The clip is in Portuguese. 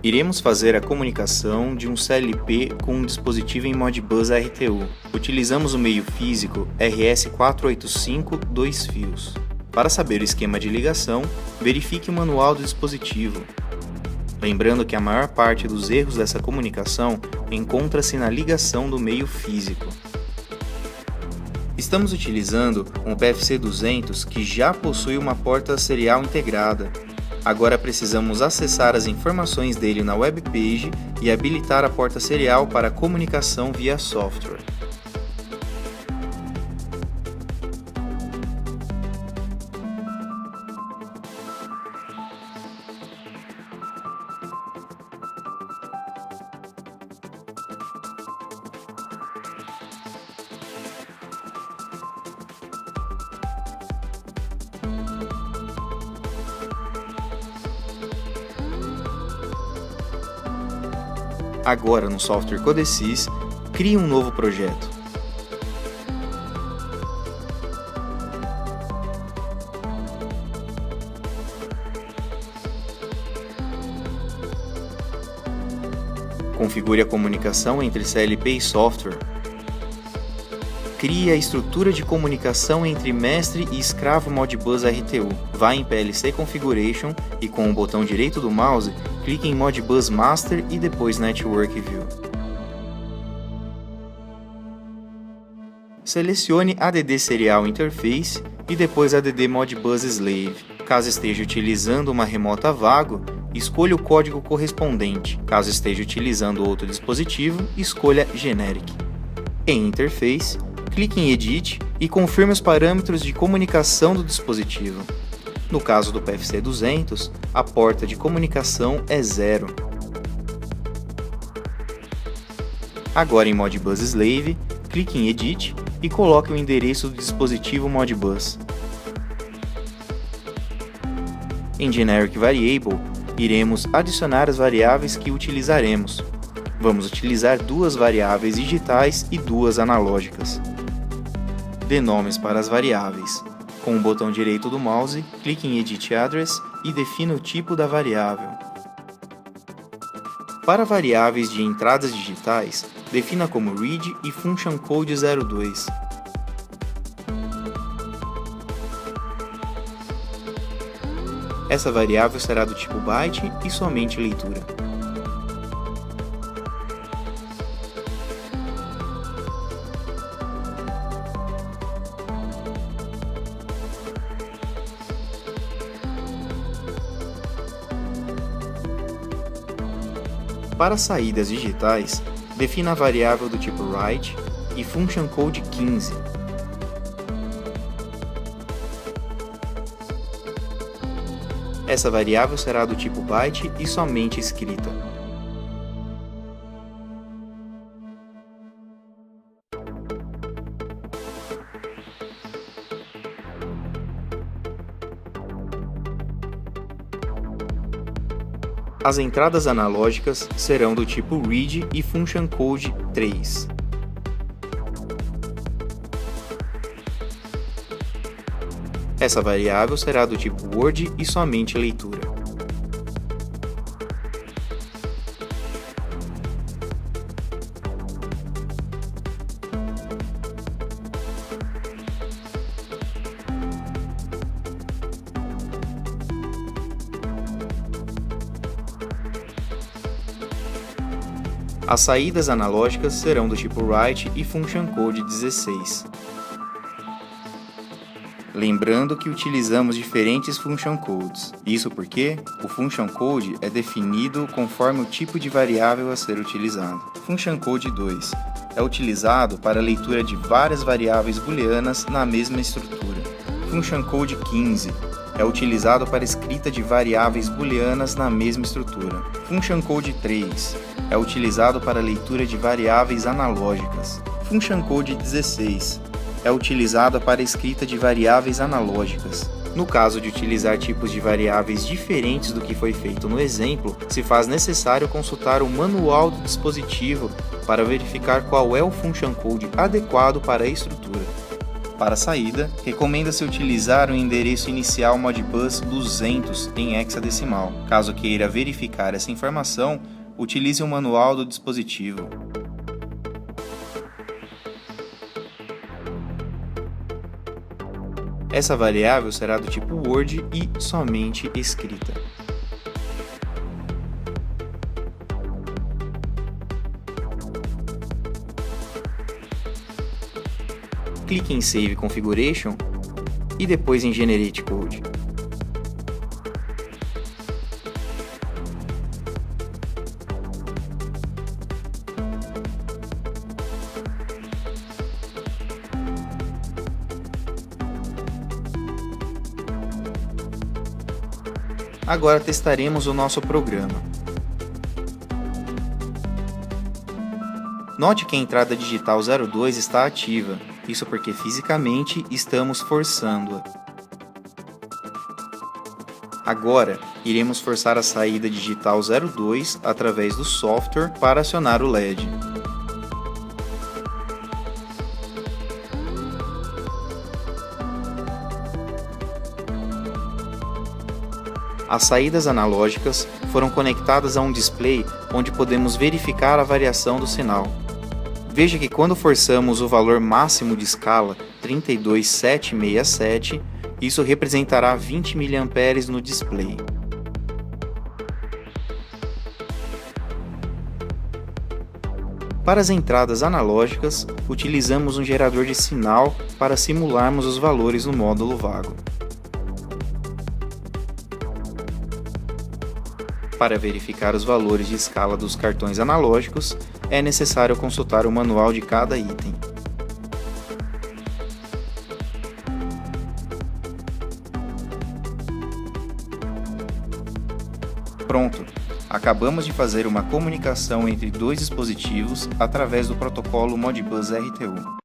Iremos fazer a comunicação de um CLP com um dispositivo em Modbus RTU. Utilizamos o meio físico RS485 2 fios. Para saber o esquema de ligação, verifique o manual do dispositivo. Lembrando que a maior parte dos erros dessa comunicação encontra-se na ligação do meio físico. Estamos utilizando um PFC200 que já possui uma porta serial integrada. Agora precisamos acessar as informações dele na webpage e habilitar a porta serial para comunicação via software. Agora, no software Codesys, crie um novo projeto. Configure a comunicação entre CLP e software. Crie a estrutura de comunicação entre mestre e escravo Modbus RTU. Vá em PLC Configuration e com o botão direito do mouse, clique em Modbus Master e depois Network View. Selecione ADD Serial Interface e depois ADD Modbus Slave. Caso esteja utilizando uma remota Vago, escolha o código correspondente. Caso esteja utilizando outro dispositivo, escolha Generic. Em Interface, clique em Edit e confirme os parâmetros de comunicação do dispositivo. No caso do PFC200, a porta de comunicação é 0. Agora em Modbus Slave, clique em Edit e coloque o endereço do dispositivo Modbus. Em Generic Variable, iremos adicionar as variáveis que utilizaremos. Vamos utilizar duas variáveis digitais e duas analógicas. Dê nomes para as variáveis. Com o botão direito do mouse, clique em Edit Address e defina o tipo da variável. Para variáveis de entradas digitais, defina como read e function code 02. Essa variável será do tipo byte e somente leitura. Para saídas digitais, defina a variável do tipo write e function code 15. Essa variável será do tipo byte e somente escrita. As entradas analógicas serão do tipo read e function code 3. Essa variável será do tipo word e somente leitura. As saídas analógicas serão do tipo write e function code 16. Lembrando que utilizamos diferentes function codes. Isso porque o function code é definido conforme o tipo de variável a ser utilizado. Function code 2 é utilizado para a leitura de várias variáveis booleanas na mesma estrutura. Function code 15 é utilizado para a escrita de variáveis booleanas na mesma estrutura. Function code 3 é utilizado para a leitura de variáveis analógicas. Function code 16 é utilizada para a escrita de variáveis analógicas. No caso de utilizar tipos de variáveis diferentes do que foi feito no exemplo, se faz necessário consultar o manual do dispositivo para verificar qual é o function code adequado para a estrutura. Para a saída, recomenda-se utilizar o endereço inicial Modbus 200 em hexadecimal. Caso queira verificar essa informação, utilize o manual do dispositivo. Essa variável será do tipo Word e somente escrita. Clique em Save Configuration e depois em Generate Code. Agora testaremos o nosso programa. Note que a entrada digital 02 está ativa, isso porque fisicamente estamos forçando-a. Agora, iremos forçar a saída digital 02 através do software para acionar o LED. As saídas analógicas foram conectadas a um display onde podemos verificar a variação do sinal. Veja que quando forçamos o valor máximo de escala 32767, isso representará 20 mA no display. Para as entradas analógicas, utilizamos um gerador de sinal para simularmos os valores no módulo vago. Para verificar os valores de escala dos cartões analógicos, é necessário consultar o manual de cada item. Pronto! Acabamos de fazer uma comunicação entre dois dispositivos através do protocolo Modbus RTU.